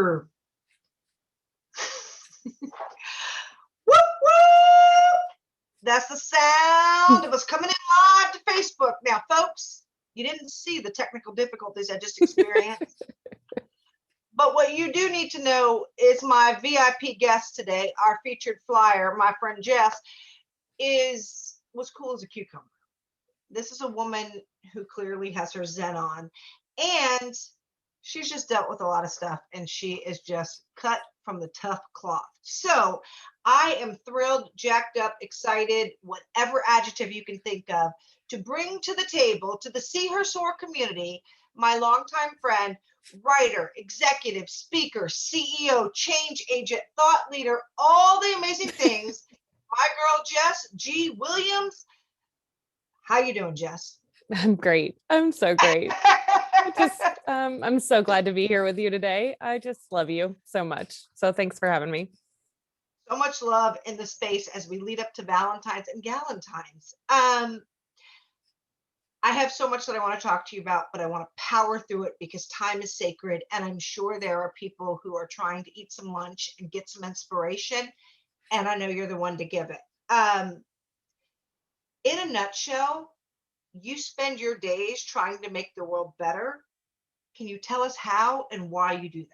Whoop, whoop. That's the sound of us coming in live to Facebook. Now, folks, you didn't see the technical difficulties I just experienced. But what you do need to know is my VIP guest today, our featured flyer, my friend Jess, was cool as a cucumber. This is a woman who clearly has her zen on, and she's just dealt with a lot of stuff, and she is just cut from the tough cloth. So I am thrilled, jacked up, excited, whatever adjective you can think of, to bring to the table, to the See Her Soar community, my longtime friend, writer, executive, speaker, CEO, change agent, thought leader, all the amazing things, my girl, Jess G. Williams. How you doing, Jess? I'm great. I'm so great. I'm so glad to be here with you today. I just love you so much. So thanks for having me. So much love in the space as we lead up to Valentine's and Galentine's. I have so much that I want to talk to you about, but I want to power through it because time is sacred. And I'm sure there are people who are trying to eat some lunch and get some inspiration. And I know you're the one to give it. In a nutshell, you spend your days trying to make the world better. Can you tell us how and why you do that?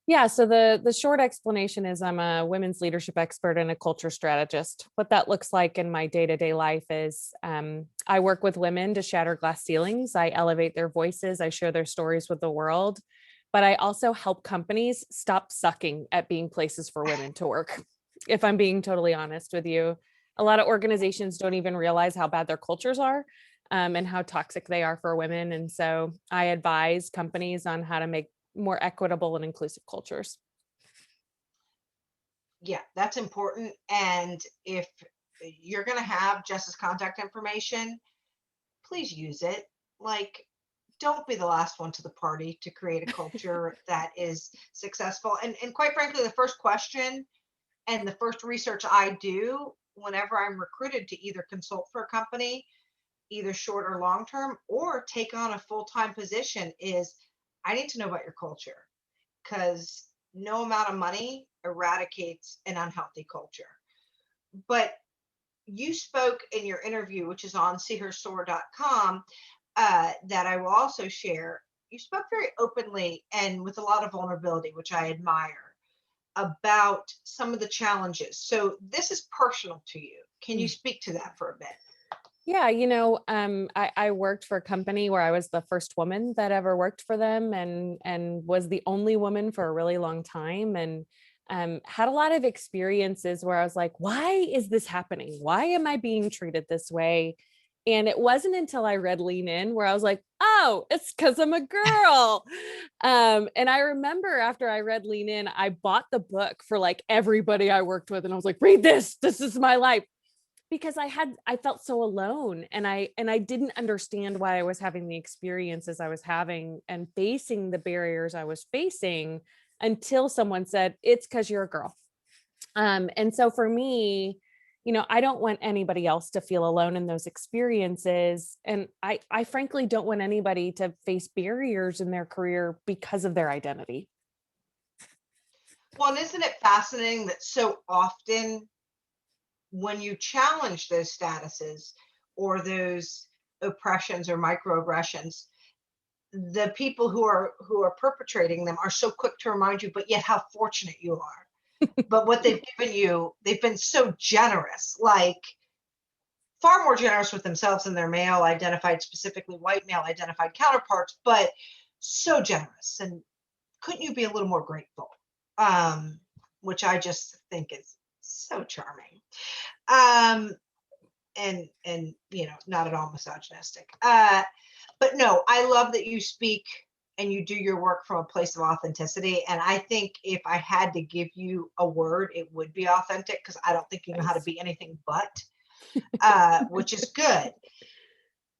Yeah, so the short explanation is I'm a women's leadership expert and a culture strategist. What that looks like in my day-to-day life is I work with women to shatter glass ceilings. I elevate their voices. I share their stories with the world. But I also help companies stop sucking at being places for women to work. If I'm being totally honest with you, a lot of organizations don't even realize how bad their cultures are and how toxic they are for women. And so I advise companies on how to make more equitable and inclusive cultures. Yeah, that's important. And if you're going to have Jess's contact information, please use it. Like, don't be the last one to the party to create a culture that is successful. And quite frankly, the first question and the first research I do whenever I'm recruited to either consult for a company, either short or long term, or take on a full-time position is I need to know about your culture, because no amount of money eradicates an unhealthy culture. But you spoke in your interview, which is on seehersoar.com, that I will also share. You spoke very openly and with a lot of vulnerability, which I admire, about some of the challenges. So this is personal to you. Can you speak to that for a bit? Yeah, I worked for a company where I was the first woman that ever worked for them and was the only woman for a really long time, and had a lot of experiences where I was like, why is this happening? Why am I being treated this way? And it wasn't until I read Lean In where I was like, oh, it's because I'm a girl. And I remember after I read Lean In, I bought the book for like everybody I worked with. And I was like, read this. This is my life. Because I felt so alone, and I didn't understand why I was having the experiences I was having and facing the barriers I was facing until someone said, it's because you're a girl. And so for me, I don't want anybody else to feel alone in those experiences. And I frankly don't want anybody to face barriers in their career because of their identity. Well, and isn't it fascinating that so often when you challenge those statuses or those oppressions or microaggressions, the people who are perpetrating them are so quick to remind you, but yet how fortunate you are. But what they've given you, they've been so generous, like far more generous with themselves than their male identified, specifically white male identified counterparts, but so generous. And couldn't you be a little more grateful? Which I just think is so charming. And not at all misogynistic. But no, I love that you speak and you do your work from a place of authenticity. And I think if I had to give you a word, it would be authentic, because I don't think you know how to be anything but, which is good.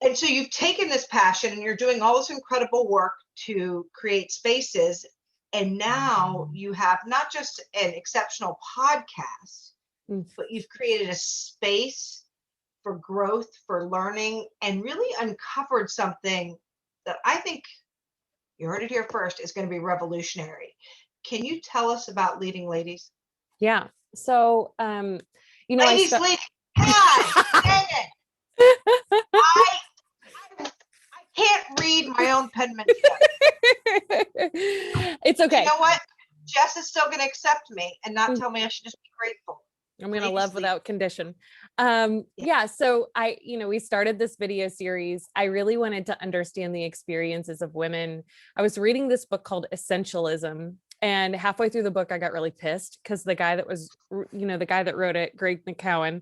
And so you've taken this passion and you're doing all this incredible work to create spaces. And now you have not just an exceptional podcast, but you've created a space for growth, for learning, and really uncovered something that I think You heard it here first. It's going to be revolutionary. Can you tell us about Leading Ladies? Yeah. So, you know, Ladies leading. God dang it. I can't read my own penmanship. It's okay. You know what? Jess is still going to accept me and not tell me I should just be grateful. I'm going to love without condition. Yeah. So we started this video series. I really wanted to understand the experiences of women. I was reading this book called Essentialism, and halfway through the book, I got really pissed because the guy that wrote it, Greg McKeown,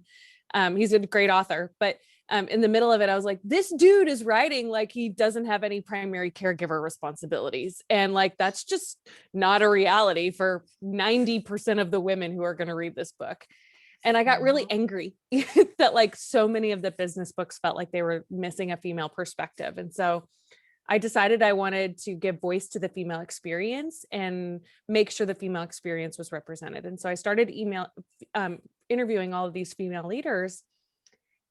he's a great author, but in the middle of it, I was like, this dude is writing like he doesn't have any primary caregiver responsibilities. And like, that's just not a reality for 90% of the women who are going to read this book. And I got really angry that like so many of the business books felt like they were missing a female perspective. And so I decided I wanted to give voice to the female experience and make sure the female experience was represented. And so I started interviewing all of these female leaders.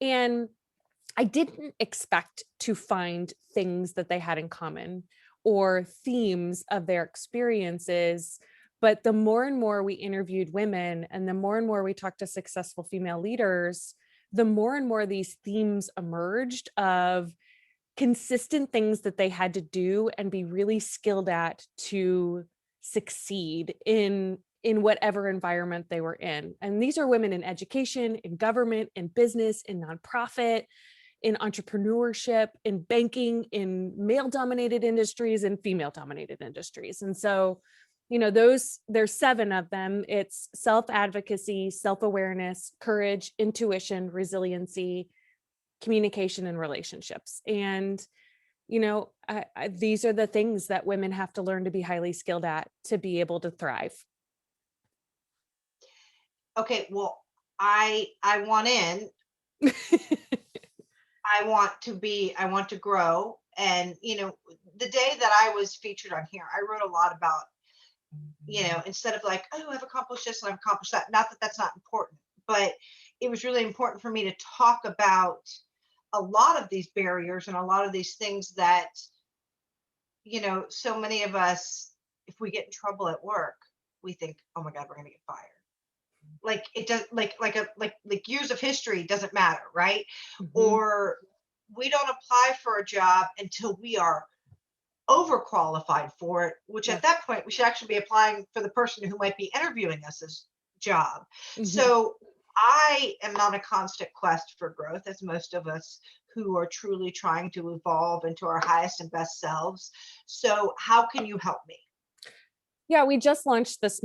And I didn't expect to find things that they had in common or themes of their experiences. But the more and more we interviewed women and the more and more we talked to successful female leaders, the more and more these themes emerged of consistent things that they had to do and be really skilled at to succeed in whatever environment they were in. And these are women in education, in government, in business, in nonprofit, in entrepreneurship, in banking, in male-dominated industries and female-dominated industries. And so, there's 7 of them. It's self-advocacy, self-awareness, courage, intuition, resiliency, communication, and relationships. And, these are the things that women have to learn to be highly skilled at to be able to thrive. Okay, well, I want in. I want to grow. And, the day that I was featured on here, I wrote a lot about, instead of like, oh, I've accomplished this and I've accomplished that. Not that that's not important, but it was really important for me to talk about a lot of these barriers and a lot of these things that, so many of us, if we get in trouble at work, we think, oh my God, we're going to get fired. Like it does, like years of history doesn't matter, right? Mm-hmm. Or we don't apply for a job until we are overqualified for it, which at that point we should actually be applying for the person who might be interviewing us as job. Mm-hmm. So I am on a constant quest for growth, as most of us who are truly trying to evolve into our highest and best selves. So how can you help me? Yeah, we just launched this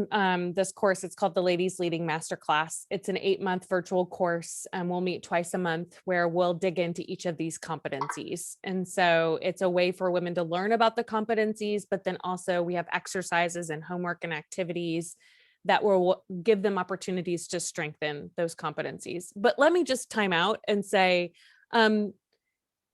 course. It's called the Ladies Leading Masterclass. It's an 8-month virtual course, and we'll meet twice a month where we'll dig into each of these competencies. And so it's a way for women to learn about the competencies, but then also we have exercises and homework and activities that will give them opportunities to strengthen those competencies. But let me just time out and say,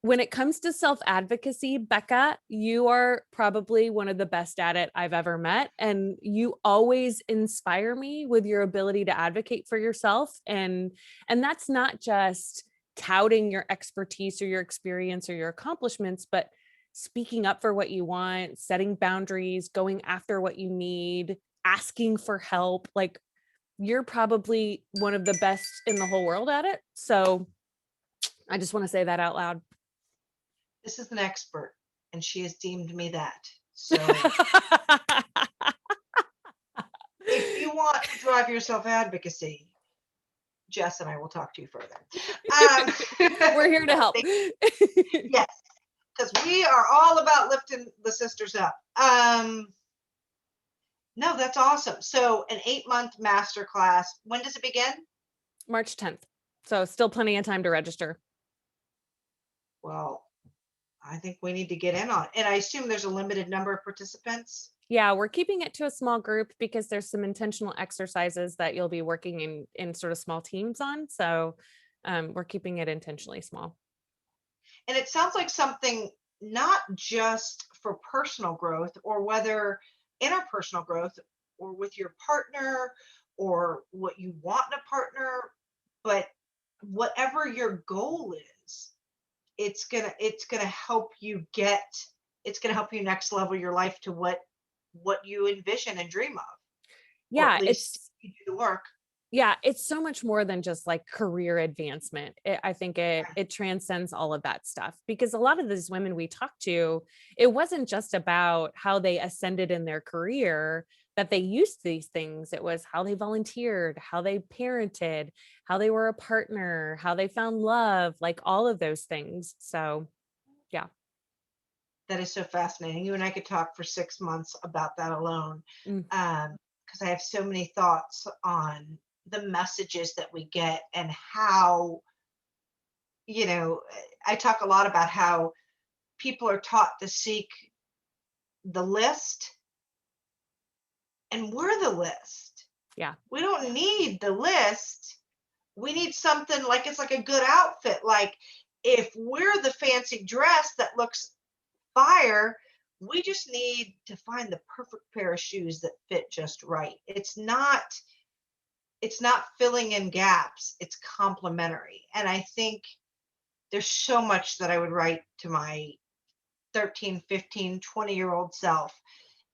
when it comes to self-advocacy, Becca, you are probably one of the best at it I've ever met. And you always inspire me with your ability to advocate for yourself. And that's not just touting your expertise or your experience or your accomplishments, but speaking up for what you want, setting boundaries, going after what you need, asking for help. Like, you're probably one of the best in the whole world at it. So I just want to say that out loud. This is an expert, and she has deemed me that. So if you want to drive your self-advocacy, Jess and I will talk to you further. We're here to help. Yes, because we are all about lifting the sisters up. No, that's awesome. So an 8-month masterclass. When does it begin? March 10th. So still plenty of time to register. Well, I think we need to get in on it. And I assume there's a limited number of participants. Yeah, we're keeping it to a small group because there's some intentional exercises that you'll be working in sort of small teams on. So we're keeping it intentionally small. And it sounds like something not just for personal growth, or whether interpersonal growth or with your partner or what you want in a partner, but whatever your goal is, it's gonna help you get it's going to help you next level your life to what you envision and dream of, or at Yeah, least you do the work. it's so much more than just like career advancement. I think it transcends all of that stuff, because a lot of these women we talked to, it wasn't just about how they ascended in their career, that they used these things. It was how they volunteered, how they parented, how they were a partner, how they found love, like all of those things. So yeah. That is so fascinating. You and I could talk for 6 months about that alone, Mm, because I have so many thoughts on the messages that we get and how, I talk a lot about how people are taught to seek the list, and we're the list. yeah. We don't need the list. We need something like, it's like a good outfit. Like, if we're the fancy dress that looks fire, we just need to find the perfect pair of shoes that fit just right. It's not filling in gaps, it's complementary. And I think there's so much that I would write to my 13, 15, 20-year-old self.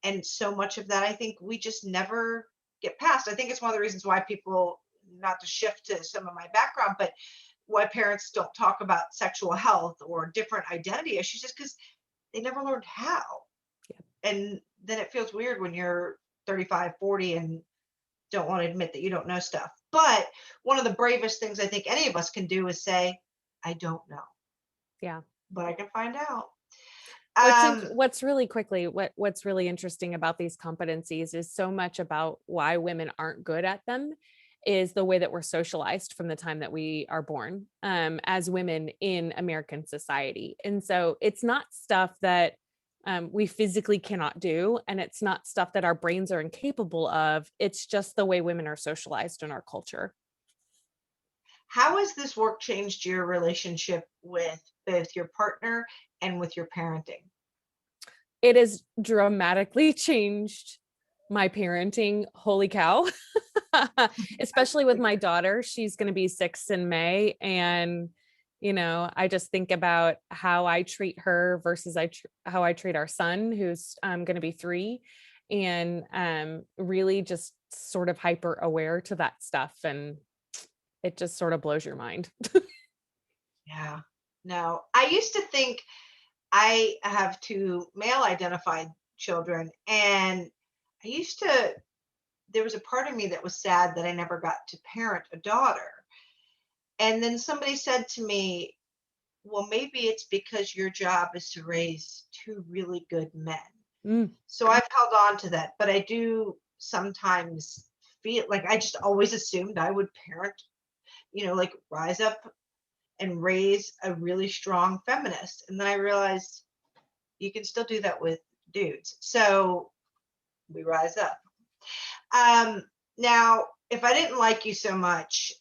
And so much of that I think we just never get past. I think it's one of the reasons why people, not to shift to some of my background, but why parents don't talk about sexual health or different identity issues, just because they never learned how. And then it feels weird when you're 35, 40 and don't want to admit that you don't know stuff. But one of the bravest things I think any of us can do is say, I don't know, Yeah. but I can find out. What's really interesting about these competencies is so much about why women aren't good at them is the way that we're socialized from the time that we are born, as women in American society. And so it's not stuff that we physically cannot do, and it's not stuff that our brains are incapable of. It's just the way women are socialized in our culture. How has this work changed your relationship with both your partner and with your parenting? It has dramatically changed my parenting. Holy cow. Especially with my daughter. She's going to be 6 in May. And, I just think about how I treat her versus how I treat our son, who's going to be 3, and really just sort of hyper aware to that stuff. And it just sort of blows your mind. Yeah. No, I used to think, I have 2 male identified children, and I used to, there was a part of me that was sad that I never got to parent a daughter. And then somebody said to me, well, maybe it's because your job is to raise 2 really good men. Mm. So I've held on to that, but I do sometimes feel like I just always assumed I would parent, like rise up and raise a really strong feminist. And then I realized you can still do that with dudes. So we rise up. Now, if I didn't like you so much,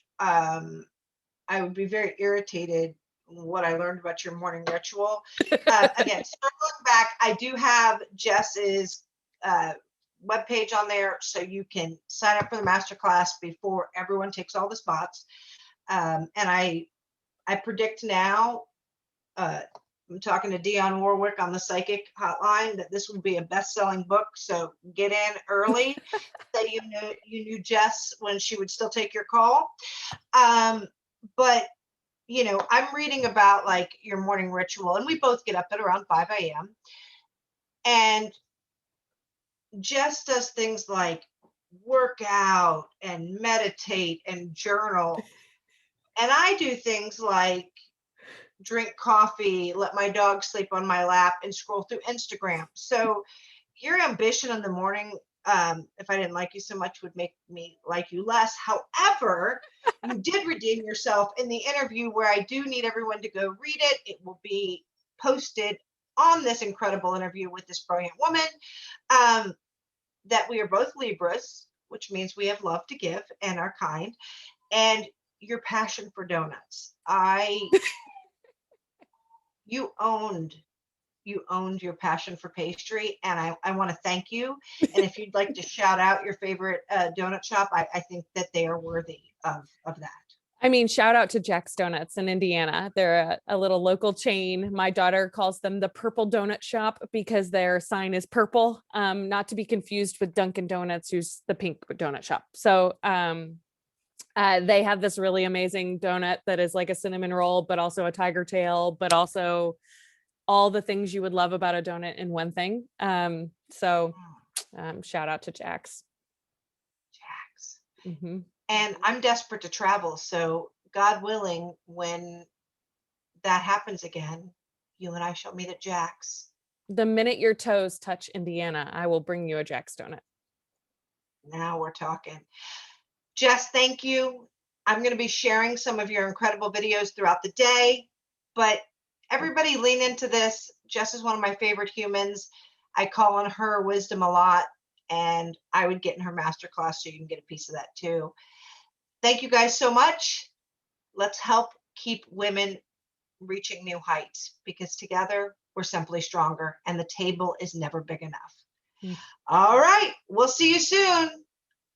I would be very irritated what I learned about your morning ritual. Again, circling back, I do have Jess's webpage on there, so you can sign up for the masterclass before everyone takes all the spots. And I predict now, I'm talking to Dionne Warwick on the psychic hotline, that this will be a best-selling book. So get in early. That you knew Jess when she would still take your call. But I'm reading about like your morning ritual, and we both get up at around 5 a.m. And Jess does things like work out and meditate and journal. And I do things like drink coffee, let my dog sleep on my lap, and scroll through Instagram. So your ambition in the morning, if I didn't like you so much, would make me like you less. However, you did redeem yourself in the interview, where I do need everyone to go read it. It will be posted on this incredible interview with this brilliant woman. That we are both Libras, which means we have love to give and are kind. And your passion for donuts. You owned your passion for pastry, and I want to thank you. And if you'd like to shout out your favorite donut shop, I think that they are worthy of that. I mean, shout out to Jack's Donuts in Indiana. They're a little local chain. My daughter calls them the Purple Donut Shop because their sign is purple, not to be confused with Dunkin' Donuts, who's the pink donut shop. So they have this really amazing donut that is like a cinnamon roll, but also a tiger tail, but also all the things you would love about a donut in one thing. So shout out to Jack's. Jax. Mm-hmm. And I'm desperate to travel. So God willing, when that happens again, you and I shall meet at Jack's. The minute your toes touch Indiana, I will bring you a Jack's donut. Now we're talking. Jess, thank you. I'm going to be sharing some of your incredible videos throughout the day, but everybody lean into this. Jess is one of my favorite humans. I call on her wisdom a lot, and I would get in her masterclass so you can get a piece of that too. Thank you guys so much. Let's help keep women reaching new heights, because together we're simply stronger and the table is never big enough. Mm. All right. We'll see you soon.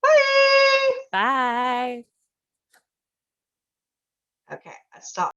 Bye. Bye. Okay. Stop.